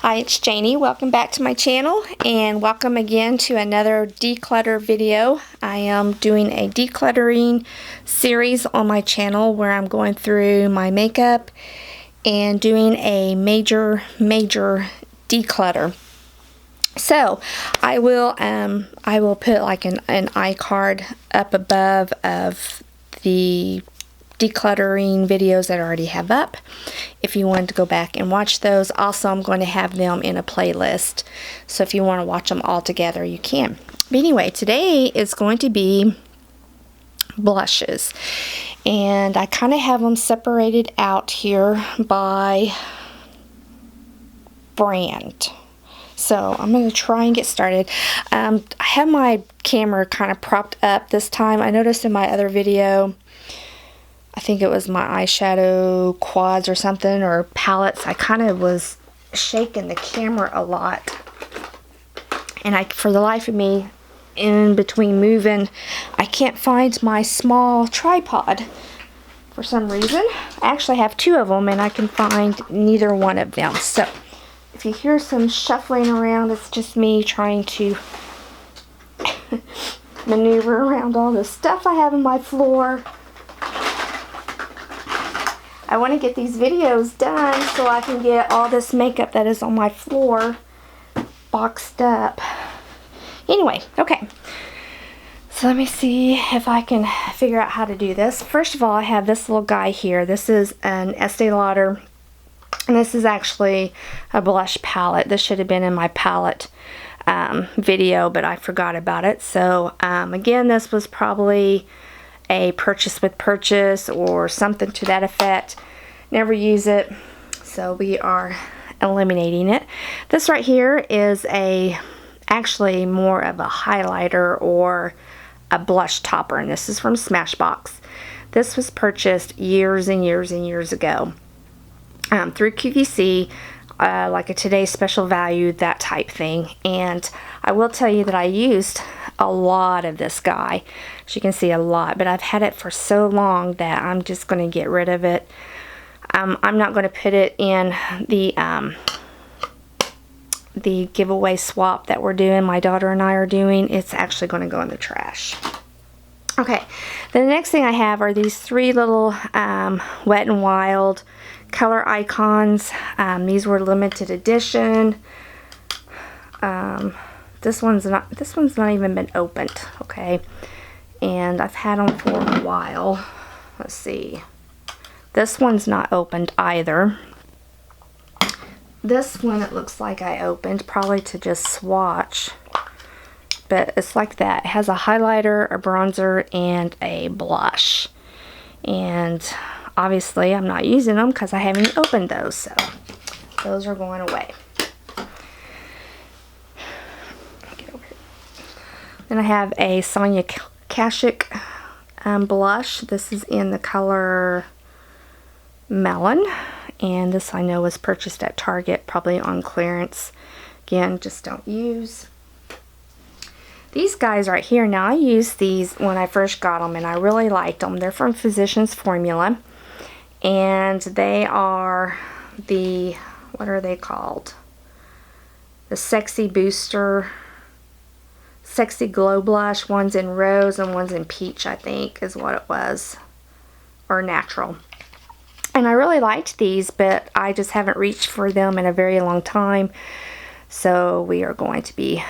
Hi, it's Janie. Welcome back to my channel and welcome again to another declutter video. I am doing a decluttering series on my channel where I'm going through my makeup and doing a major declutter. So I will put like an iCard up above of the decluttering videos that I already have up if you wanted to go back and watch those. Also, I'm going to have them in a playlist, so if you want to watch them all together you can. But anyway, today is going to be blushes, and I kind of have them separated out here by brand. So I'm going to try and get started. I have my camera kind of propped up this time. I noticed in my other video, I think it was my eyeshadow quads or something, or palettes, I kind of was shaking the camera a lot. And for the life of me, in between moving, I can't find my small tripod for some reason. I actually have two of them and I can find neither one of them. So if you hear some shuffling around, it's just me trying to maneuver around all the stuff I have on my floor. I want to get these videos done so I can get all this makeup that is on my floor boxed up. Anyway, okay. So let me see if I can figure out how to do this. First of all, I have this little guy here. This is an Estee Lauder, and this is actually a blush palette. This should have been in my palette video, but I forgot about it. So again, this was probably a purchase with purchase or something to that effect. Never use it, so we are eliminating it. This right here is actually more of a highlighter or a blush topper, and this is from Smashbox. This was purchased years and years and years ago through QVC, like a today's special value, that type thing. And I will tell you that I used a lot of this guy. As you can see, a lot, but I've had it for so long that I'm just going to get rid of it. I'm not going to put it in the giveaway swap that we're doing, my daughter and I are doing. It's actually going to go in the trash. Okay, the next thing I have are these three little Wet n Wild color icons. These were limited edition. This one's not even been opened, okay? And I've had them for a while. Let's see. This one's not opened either. This one, it looks like I opened, probably to just swatch. But it's like that. It has a highlighter, a bronzer, and a blush. And obviously I'm not using them because I haven't opened those, so those are going away. Get over here. Then I have a Sonia Kashuk blush. This is in the color Melon, and this I know was purchased at Target, probably on clearance. Again, just don't use. These guys right here, now I used these when I first got them and I really liked them. They're from Physicians Formula, and they are the, what are they called? The Sexy Booster, Sexy Glow Blush. One's in rose and one's in peach, I think is what it was, or natural. And I really liked these, but I just haven't reached for them in a very long time, so we are going to be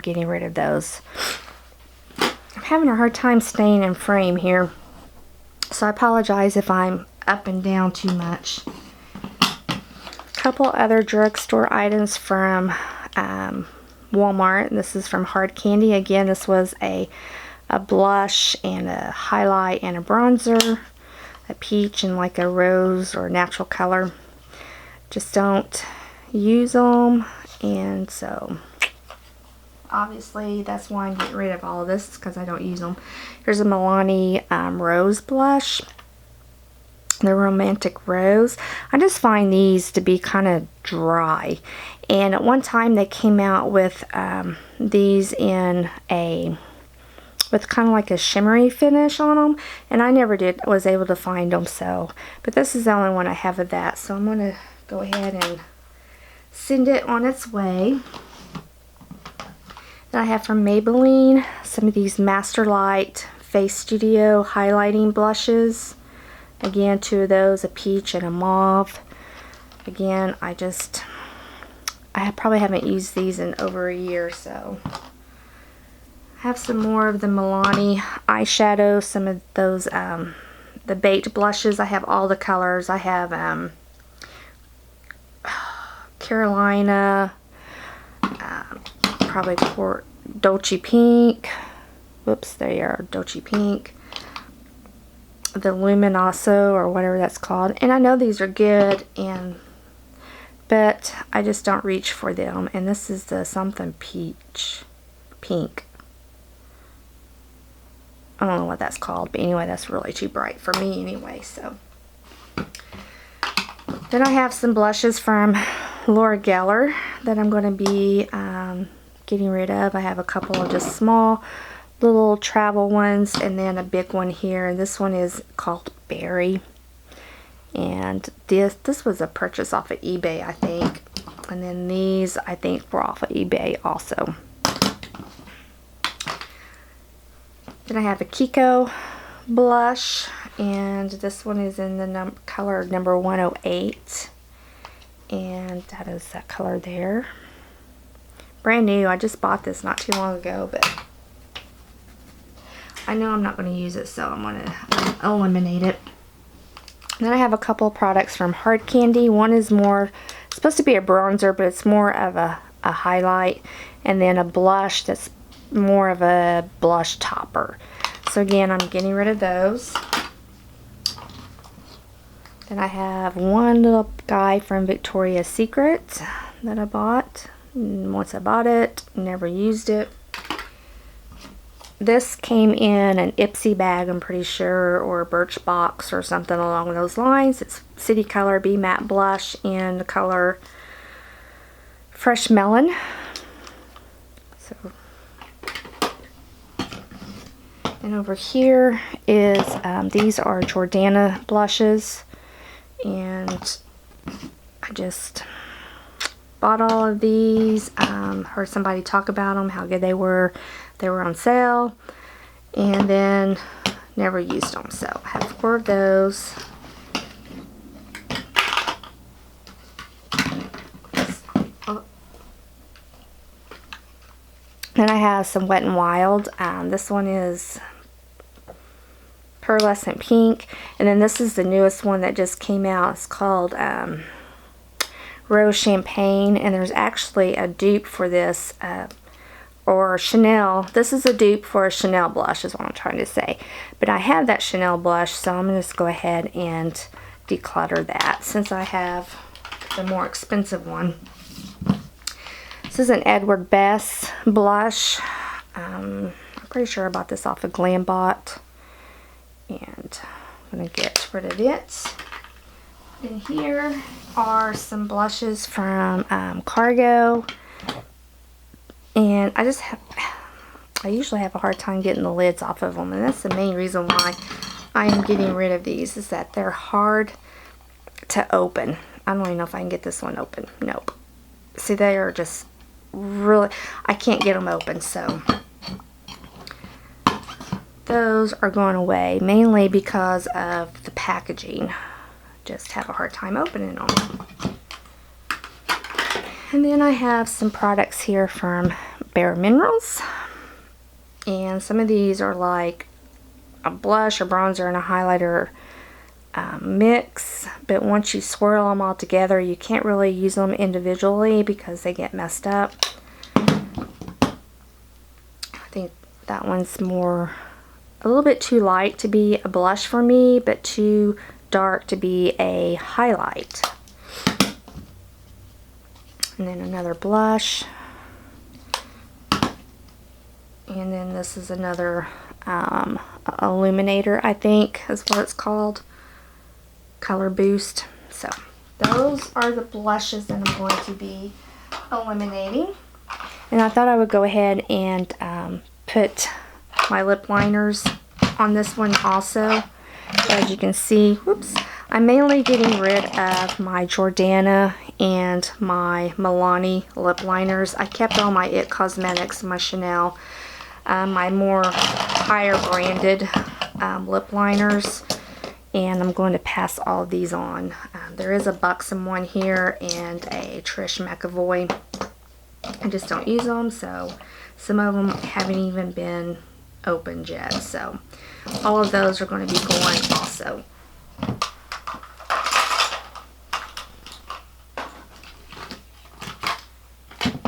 getting rid of those. I'm having a hard time staying in frame here, so I apologize if I'm up and down too much. A couple other drugstore items from Walmart. This is from Hard Candy. Again, this was a blush and a highlight and a bronzer, a peach and like a rose or natural color. Just don't use them, and so obviously that's why I'm getting rid of all of this, because I don't use them. Here's a Milani Rose blush, the Romantic Rose. I just find these to be kind of dry, and at one time they came out with these in with kind of like a shimmery finish on them, and I never was able to find them. So, but this is the only one I have of that, so I'm going to go ahead and send it on its way. Then I have from Maybelline some of these Master Light Face Studio highlighting blushes. Again, 2 of those, a peach and a mauve. Again, I probably haven't used these in over a year, so. I have some more of the Milani eyeshadow, some of those, the baked blushes. I have all the colors. I have Carolina, probably Dolce Pink. Whoops, there you are, Dolce Pink. The Luminoso, or whatever that's called. And I know these are good, but I just don't reach for them. And this is the something peach pink. I don't know what that's called, but anyway, that's really too bright for me anyway, so. Then I have some blushes from Laura Geller that I'm going to be getting rid of. I have a couple of just small little travel ones, and then a big one here, and this one is called Berry. And this was a purchase off of eBay, I think. And then these, I think, were off of eBay also. Then I have a Kiko blush, and this one is in the color number 108. And that is that color there. Brand new. I just bought this not too long ago, but I know I'm not going to use it, so I'm going to eliminate it. Then I have a couple of products from Hard Candy. One is more, it's supposed to be a bronzer, but it's more of a highlight. And then a blush that's more of a blush topper. So again, I'm getting rid of those. Then I have one little guy from Victoria's Secret that I bought. And once I bought it, never used it. This came in an Ipsy bag, I'm pretty sure, or a Birchbox or something along those lines. It's City Color Be Matte Blush in the color Fresh Melon. So, and over here is, these are Jordana blushes, and I just bought all of these. Heard somebody talk about them, how good they were. They were on sale, and then never used them. So I have 4 of those. Then I have some Wet n Wild. This one is Pearlescent Pink, and then this is the newest one that just came out. It's called Rose Champagne, and there's actually a dupe for this, or Chanel. This is a dupe for a Chanel blush is what I'm trying to say. But I have that Chanel blush, so I'm going to just go ahead and declutter that since I have the more expensive one. This is an Edward Bess blush. I'm pretty sure I bought this off of Glambot. And I'm going to get rid of it. And here are some blushes from Cargo. And I usually have a hard time getting the lids off of them, and that's the main reason why I am getting rid of these, is that they're hard to open. I don't even know if I can get this one open. Nope. See, they are just really, I can't get them open, so those are going away, mainly because of the packaging. Just have a hard time opening them. And then I have some products here from Bare Minerals. And some of these are like a blush, a bronzer, and a highlighter mix. But once you swirl them all together, you can't really use them individually because they get messed up. I think that one's more, a little bit too light to be a blush for me, but too dark to be a highlight. And then another blush. And then this is another illuminator, I think is what it's called. Color Boost. So those are the blushes that I'm going to be eliminating. And I thought I would go ahead and put my lip liners on this one also. As you can see, whoops, I'm mainly getting rid of my Jordana and my Milani lip liners. I kept all my It Cosmetics, my Chanel, my more higher branded lip liners, and I'm going to pass all of these on. There is a Buxom one here and a Trish McAvoy. I just don't use them, so some of them haven't even been opened yet, so all of those are going to be going also.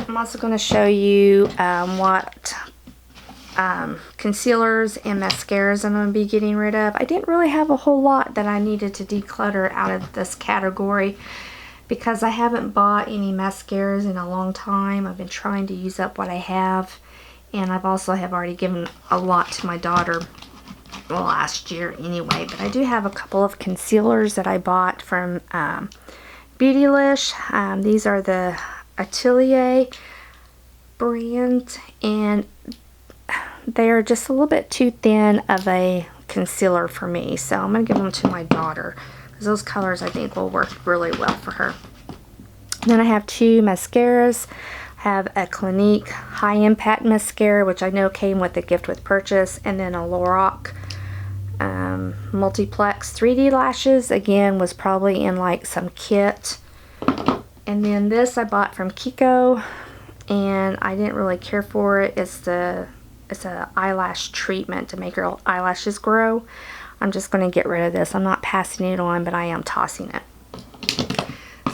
I'm also going to show you what concealers and mascaras I'm going to be getting rid of. I didn't really have a whole lot that I needed to declutter out of this category because I haven't bought any mascaras in a long time. I've been trying to use up what I have, and I've also already given a lot to my daughter last year anyway. But I do have a couple of concealers that I bought from Beautylish. These are the Atelier brand, and they are just a little bit too thin of a concealer for me, so I'm going to give them to my daughter because those colors I think will work really well for her. Then I have two mascaras. I have a Clinique High Impact Mascara, which I know came with a gift with purchase, and then a Lorac Multiplex 3D lashes. Again, was probably in like some kit. And then this I bought from Kiko, and I didn't really care for it. It's a eyelash treatment to make your eyelashes grow. I'm just going to get rid of this. I'm not passing it on, but I am tossing it.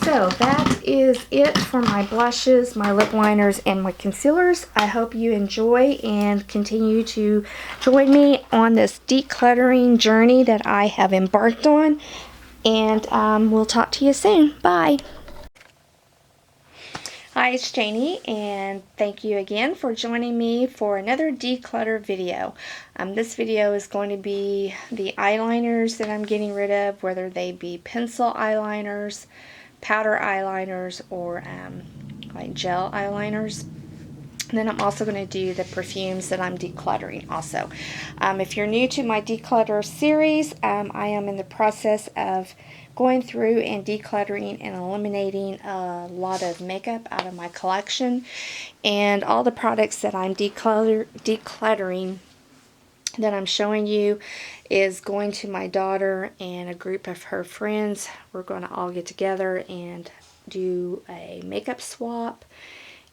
So that is it for my blushes, my lip liners, and my concealers. I hope you enjoy and continue to join me on this decluttering journey that I have embarked on. And we'll talk to you soon. Bye. Hi, it's Janie, and thank you again for joining me for another declutter video. This video is going to be the eyeliners that I'm getting rid of, whether they be pencil eyeliners, powder eyeliners, or like gel eyeliners. And then I'm also going to do the perfumes that I'm decluttering also. If you're new to my declutter series, I am in the process of going through and decluttering and eliminating a lot of makeup out of my collection. And all the products that I'm decluttering that I'm showing you is going to my daughter and a group of her friends. We're going to all get together and do a makeup swap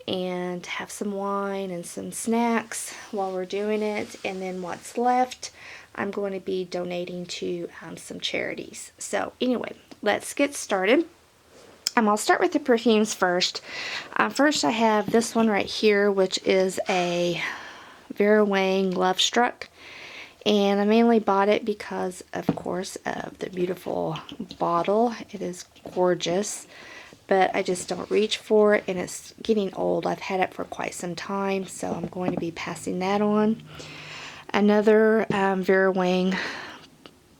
and have some wine and some snacks while we're doing it. And then what's left, I'm going to be donating to some charities. So anyway, let's get started. I'll start with the perfumes first. First I have this one right here, which is a Vera Wang Love Struck. And I mainly bought it because, of course, of the beautiful bottle. It is gorgeous, but I just don't reach for it, and it's getting old. I've had it for quite some time, so I'm going to be passing that on. Another Vera Wang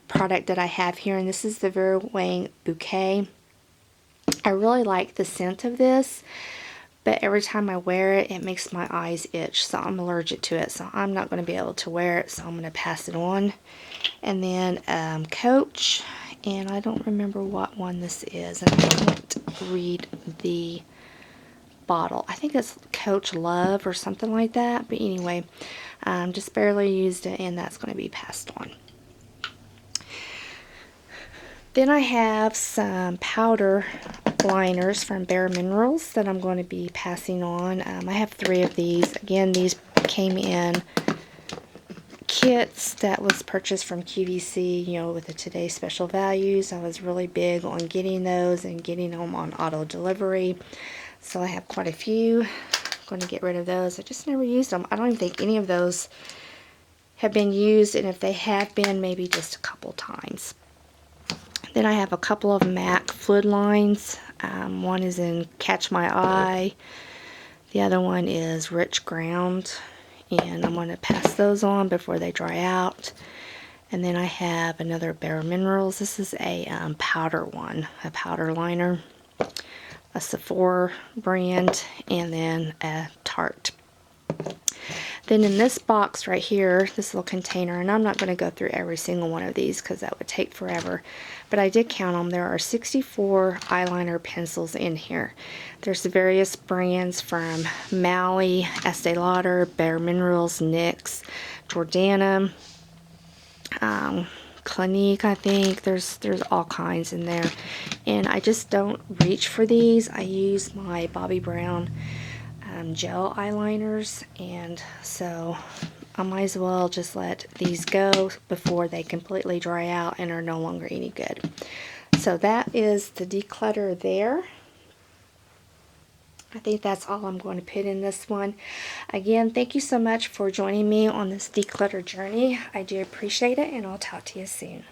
product that I have here, and this is the Vera Wang Bouquet. I really like the scent of this, but every time I wear it, it makes my eyes itch, so I'm allergic to it, so I'm not going to be able to wear it, so I'm going to pass it on. And then Coach, and I don't remember what one this is, and I can't read the bottle. I think it's Coach Love or something like that, but anyway, just barely used it, and that's going to be passed on. Then I have some powder liners from Bare Minerals that I'm going to be passing on. I have 3 of these. Again, these came in kits that was purchased from QVC, you know, with the Today Special Values. I was really big on getting those and getting them on auto delivery. So I have quite a few. I'm going to get rid of those. I just never used them. I don't even think any of those have been used, and if they have been, maybe just a couple times. Then I have a couple of MAC fluid lines. One is in Catch My Eye. The other one is Rich Ground. And I'm going to pass those on before they dry out. And then I have another Bare Minerals. This is a powder one, a powder liner. A Sephora brand. And then a Tarte Then in this box right here, this little container, and I'm not going to go through every single one of these because that would take forever, but I did count them. There are 64 eyeliner pencils in here. There's the various brands from Maui, Estee Lauder, Bare Minerals, NYX, Jordana, Clinique, I think. There's all kinds in there. And I just don't reach for these. I use my Bobbi Brown gel eyeliners, and so I might as well just let these go before they completely dry out and are no longer any good. So that is the declutter there. I think that's all I'm going to put in this one. Again, thank you so much for joining me on this declutter journey. I do appreciate it, and I'll talk to you soon.